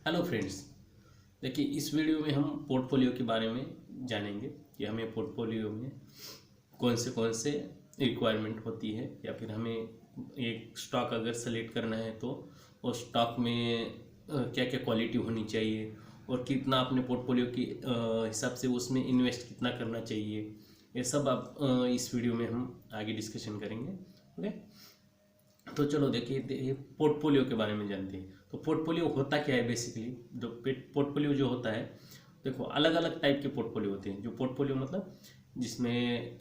Hello friends. देखिए, इस video में हम पोर्टफोलियो के बारे में जानेंगे कि हमें पोर्टफोलियो में कौन से रिक्वायरमेंट होती है, या फिर हमें एक स्टॉक अगर सेलेक्ट करना है तो उस स्टॉक में क्या क्या क्वालिटी होनी चाहिए और कितना अपने पोर्टफोलियो के हिसाब से उसमें इन्वेस्ट कितना करना चाहिए। ये सब आप इस वीडियो में हम आगे डिस्कशन करेंगे। ओके, तो चलो देखिए पोर्टफोलियो के बारे में जानते हैं। तो पोर्टफोलियो होता क्या है बेसिकली। जो पोर्टफोलियो जो होता है, देखो अलग अलग टाइप के पोर्टफोलियो होते हैं। जो पोर्टफोलियो मतलब जिसमें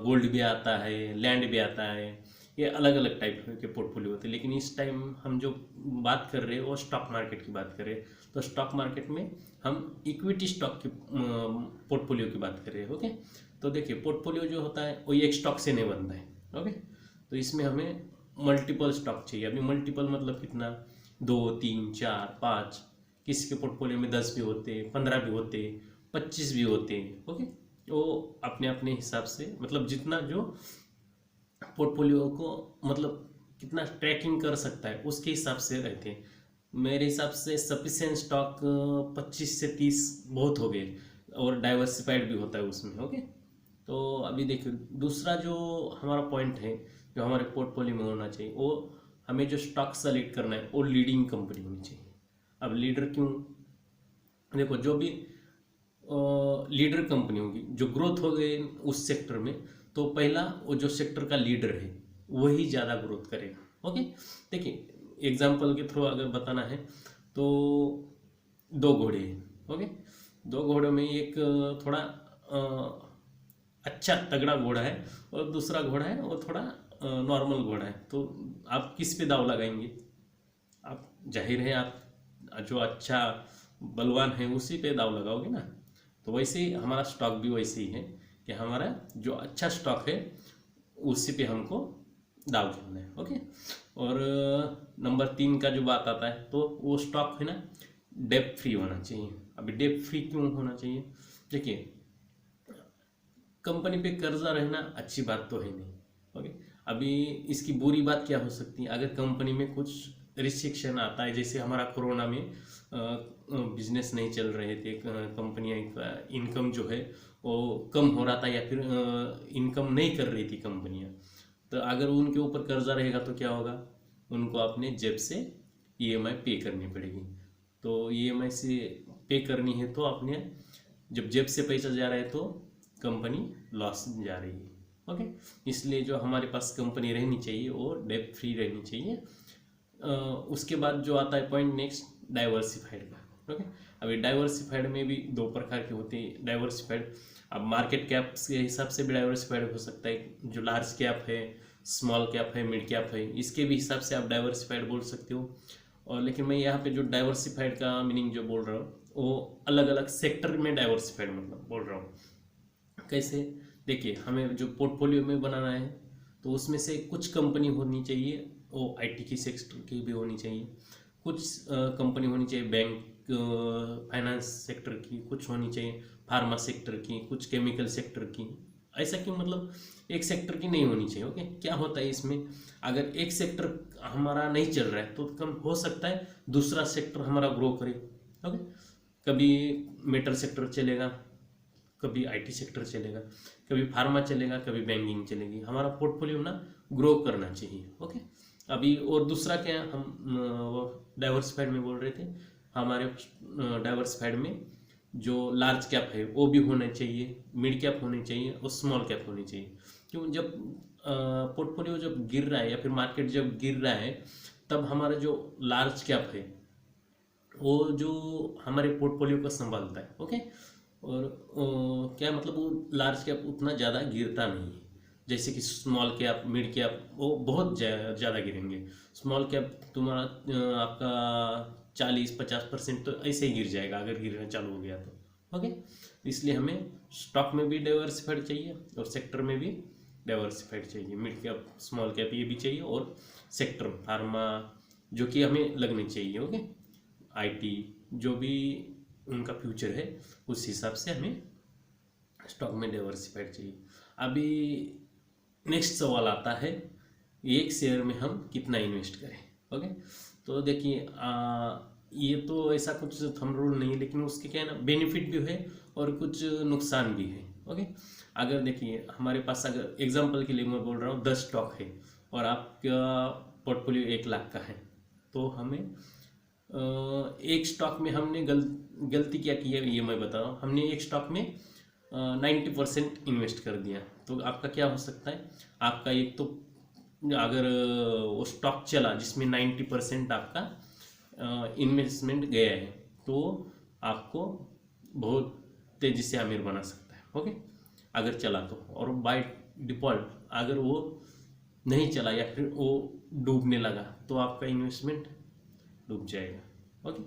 गोल्ड भी आता है, लैंड भी आता है, ये अलग अलग टाइप के पोर्टफोलियो होते हैं। लेकिन इस टाइम हम जो बात कर रहे हैं वो स्टॉक मार्केट की बात कर रहे हैं। तो स्टॉक मार्केट में हम इक्विटी स्टॉक की पोर्टफोलियो की बात कर रहे हैं। ओके, तो देखिए पोर्टफोलियो जो होता है वो एक स्टॉक से नहीं बनता है। ओके, तो इसमें हमें मल्टीपल स्टॉक चाहिए। अभी मल्टीपल मतलब कितना, 2 3 4 5, किसी के पोर्टफोलियो में 10 भी होते, 15 भी होते, 25 भी होते। ओके, वो अपने अपने हिसाब से मतलब जितना जो पोर्टफोलियो को मतलब कितना ट्रैकिंग कर सकता है उसके हिसाब से रहते हैं। मेरे हिसाब से सफिशिएंट स्टॉक 25 से 30 बहुत हो गए, और डाइवर्सिफाइड भी होता है उसमें। ओके, तो अभी देखिए दूसरा जो हमारा पॉइंट है जो हमारे पोर्टफोलियो में होना चाहिए, वो हमें जो स्टॉक सेलेक्ट करना है वो लीडिंग कंपनी होनी चाहिए। अब लीडर क्यों, देखो जो भी लीडर कंपनी होगी जो ग्रोथ हो गई उस सेक्टर में, तो पहला वो जो सेक्टर का लीडर है वही ज़्यादा ग्रोथ करेगा। ओके, देखिए एग्जांपल के थ्रू अगर बताना है तो 2 घोड़े हैं। ओके, 2 घोड़ों में एक थोड़ा अच्छा तगड़ा घोड़ा है और दूसरा घोड़ा है वो थोड़ा नॉर्मल घोड़ा है। तो आप किस पे दाव लगाएंगे? आप जाहिर है आप जो अच्छा बलवान है उसी पे दाव लगाओगे ना। तो वैसे ही हमारा स्टॉक भी वैसे ही है कि हमारा जो अच्छा स्टॉक है उसी पे हमको दाव खेलना है। ओके, और नंबर 3 का जो बात आता है तो वो स्टॉक है ना डेब्ट फ्री होना चाहिए। अभी डेब्ट फ्री क्यों होना चाहिए? देखिए कंपनी पे कर्जा रहना अच्छी बात तो है नहीं। ओके, अभी इसकी बुरी बात क्या हो सकती है, अगर कंपनी में कुछ रिस्ट्रिक्शन आता है, जैसे हमारा कोरोना में बिजनेस नहीं चल रहे थे, कंपनियां इनकम जो है वो कम हो रहा था, या फिर इनकम नहीं कर रही थी कंपनियां, तो अगर उनके ऊपर कर्जा रहेगा तो क्या होगा, उनको अपने जेब से ईएमआई पे करनी पड़ेगी। तो ईएमआई से पे करनी है तो अपने जब जेब से पैसा जा रहा है तो कंपनी लॉस जा रही है। ओके, इसलिए जो हमारे पास कंपनी रहनी चाहिए वो डेब्ट फ्री रहनी चाहिए। उसके बाद जो आता है पॉइंट नेक्स्ट, डाइवर्सिफाइड का। ओके, अभी डाइवर्सिफाइड में भी 2 प्रकार के होते हैं। डाइवर्सिफाइड अब मार्केट कैप के हिसाब से भी डाइवर्सिफाइड हो सकता है। जो लार्ज कैप है, स्मॉल कैप है, मिड कैप है, इसके भी हिसाब से आप डाइवर्सिफाइड बोल सकते हो। और लेकिन मैं यहाँ पे जो डाइवर्सिफाइड का मीनिंग जो बोल रहा हूँ वो अलग अलग सेक्टर में डाइवर्सिफाइड मतलब बोल रहा हूँ। कैसे, देखिए हमें जो पोर्टफोलियो में बनाना है तो उसमें से कुछ कंपनी होनी चाहिए वो आईटी की सेक्टर की भी होनी चाहिए, कुछ कंपनी होनी चाहिए बैंक फाइनेंस सेक्टर की, कुछ होनी चाहिए फार्मा सेक्टर की, कुछ केमिकल सेक्टर की। ऐसा क्यों, मतलब एक सेक्टर की नहीं होनी चाहिए। ओके, क्या होता है इसमें, अगर एक सेक्टर हमारा नहीं चल रहा है तो कम हो सकता है दूसरा सेक्टर हमारा ग्रो करे। ओके, कभी मेटल सेक्टर चलेगा, कभी आईटी सेक्टर चलेगा, कभी फार्मा चलेगा, कभी बैंकिंग चलेगी। हमारा पोर्टफोलियो ना ग्रो करना चाहिए। ओके, अभी और दूसरा क्या हम डाइवर्सिफाइड में बोल रहे थे, हमारे डाइवर्सिफाइड में जो लार्ज कैप है वो भी होना चाहिए, मिड कैप होनी चाहिए और स्मॉल कैप होनी चाहिए। क्यों, जब पोर्टफोलियो जब गिर रहा है या फिर मार्केट जब गिर रहा है तब हमारा जो लार्ज कैप है वो जो हमारे पोर्टफोलियो को संभालता है। ओके, और क्या मतलब वो लार्ज कैप उतना ज़्यादा गिरता नहीं है, जैसे कि स्मॉल कैप मिड कैप वो बहुत ज़्यादा गिरेंगे। स्मॉल कैप तुम्हारा आपका 40 50% तो ऐसे ही गिर जाएगा अगर गिरना चालू हो गया तो। ओके, इसलिए हमें स्टॉक में भी डाइवर्सिफाइड चाहिए और सेक्टर में भी डाइवर्सिफाइड चाहिए। मिड कैप स्मॉल कैप ये भी चाहिए, और सेक्टर फार्मा जो कि हमें लगनी चाहिए। ओके, आईटी जो भी उनका फ्यूचर है उस हिसाब से हमें स्टॉक में डाइवर्सिफाइड चाहिए। अभी नेक्स्ट सवाल आता है, एक शेयर में हम कितना इन्वेस्ट करें। ओके, तो देखिए ये तो ऐसा कुछ थंब रूल नहीं है, लेकिन उसके क्या है ना, बेनिफिट भी है और कुछ नुकसान भी है। ओके, अगर देखिए हमारे पास, अगर एग्जांपल के लिए मैं बोल रहा हूँ 10 स्टॉक है और आपका पोर्टफोलियो 1 लाख का है, तो हमें एक स्टॉक में हमने गलती क्या की है ये मैं बता रहा हूँ। हमने एक स्टॉक में 90% इन्वेस्ट कर दिया, तो आपका क्या हो सकता है, आपका एक तो अगर वो स्टॉक चला जिसमें 90% आपका इन्वेस्टमेंट गया है, तो आपको बहुत तेजी से अमीर बना सकता है। ओके, अगर चला तो। और बाय डिफ़ॉल्ट अगर वो नहीं चला या फिर वो डूबने लगा, तो आपका इन्वेस्टमेंट डूब जाएगा। ओके,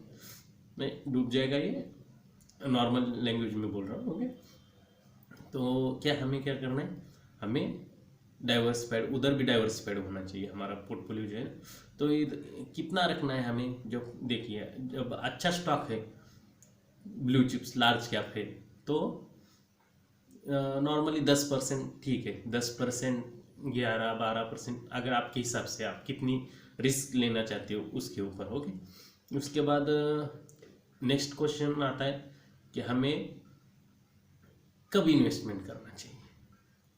मैं डूब जाएगा, ये नॉर्मल लैंग्वेज में बोल रहा हूँ। ओके, तो क्या हमें क्या करना है, हमें डाइवर्सिफाइड, उधर भी डाइवर्सिफाइड होना चाहिए हमारा पोर्टफोलियो जो है। तो ये कितना रखना है हमें, जब देखिए जब अच्छा स्टॉक है, ब्लू चिप्स लार्ज कैप है, तो नॉर्मली 10% ठीक है, 10%, 11-12%, अगर आपके हिसाब से आप कितनी रिस्क लेना चाहते हो उसके ऊपर। ओके, उसके बाद नेक्स्ट क्वेश्चन आता है कि हमें कब इन्वेस्टमेंट करना चाहिए।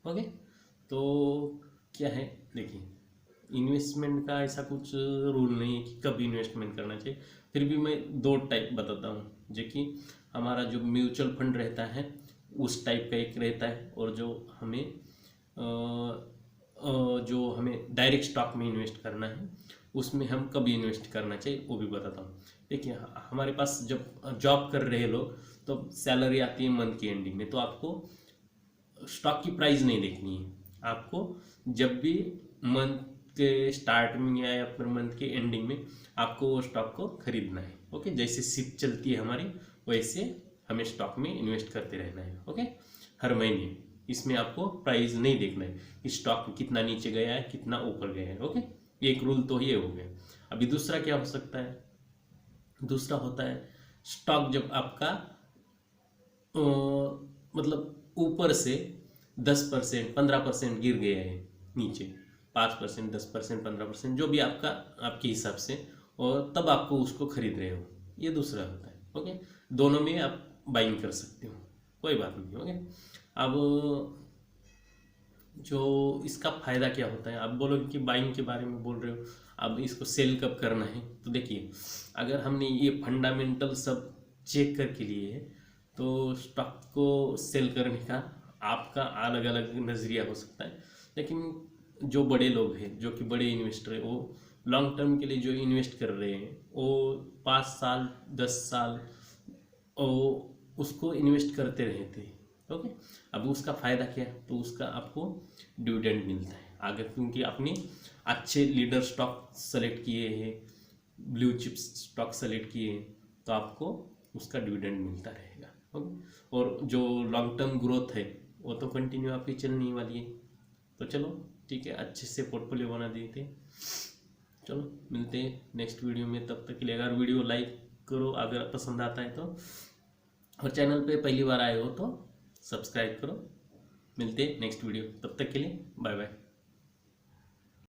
ओके, तो क्या है, देखिए इन्वेस्टमेंट का ऐसा कुछ रूल नहीं है कि कब इन्वेस्टमेंट करना चाहिए। फिर भी मैं 2 टाइप बताता हूँ, जो कि हमारा जो म्यूचुअल फंड रहता है उस टाइप का एक रहता है, और जो हमें डायरेक्ट स्टॉक में इन्वेस्ट करना है उसमें हम कब इन्वेस्ट करना चाहिए वो भी बताता हूँ। देखिए हमारे पास जब जॉब कर रहे लोग, तो सैलरी आती है मंथ की एंडिंग में, तो आपको स्टॉक की प्राइस नहीं देखनी है। आपको जब भी मंथ के स्टार्ट में या फिर मंथ के एंडिंग में आपको वो स्टॉक को खरीदना है। ओके, जैसे शिप चलती है हमारी, वैसे हमें स्टॉक में इन्वेस्ट करते रहना है। ओके, हर महीने इसमें आपको प्राइस नहीं देखना है कि स्टॉक कितना नीचे गया है कितना ऊपर गया है। ओके, एक रूल तो ये हो गया। अभी दूसरा क्या हो सकता है, दूसरा होता है स्टॉक जब आपका मतलब ऊपर से 10%, 15% गिर गया है नीचे, 5%, 10%, 15%, जो भी आपका आपके हिसाब से, और तब आपको उसको खरीद रहे हो, ये दूसरा होता है। ओके, दोनों में आप बाइंग कर सकते हो, कोई बात नहीं। ओके, अब जो इसका फ़ायदा क्या होता है, आप बोलोगे कि बाइंग के बारे में बोल रहे हो, अब इसको सेल कब करना है। तो देखिए अगर हमने ये फंडामेंटल सब चेक करके लिए है, तो स्टॉक को सेल करने का आपका अलग अलग नज़रिया हो सकता है, लेकिन जो बड़े लोग हैं, जो कि बड़े इन्वेस्टर हैं, वो लॉन्ग टर्म के लिए जो इन्वेस्ट कर रहे हैं, वो 5 साल 10 साल उसको इन्वेस्ट करते रहते हैं। ओके, अब उसका फ़ायदा क्या है, तो उसका आपको डिविडेंड मिलता है आगे, क्योंकि आपने अच्छे लीडर स्टॉक सेलेक्ट किए हैं, ब्लू चिप्स स्टॉक सेलेक्ट किए हैं, तो आपको उसका डिविडेंड मिलता रहेगा। ओके, और जो लॉन्ग टर्म ग्रोथ है वो तो कंटिन्यू आपकी चलने वाली है। तो चलो ठीक है, अच्छे से पोर्टफोलियो बना देते हैं। चलो मिलते हैं नेक्स्ट वीडियो में, तब तक के लिए अगर वीडियो लाइक करो अगर पसंद आता है तो, और चैनल पे पहली बार आए हो तो सब्सक्राइब करो। मिलते हैं नेक्स्ट वीडियो, तब तक के लिए बाय बाय।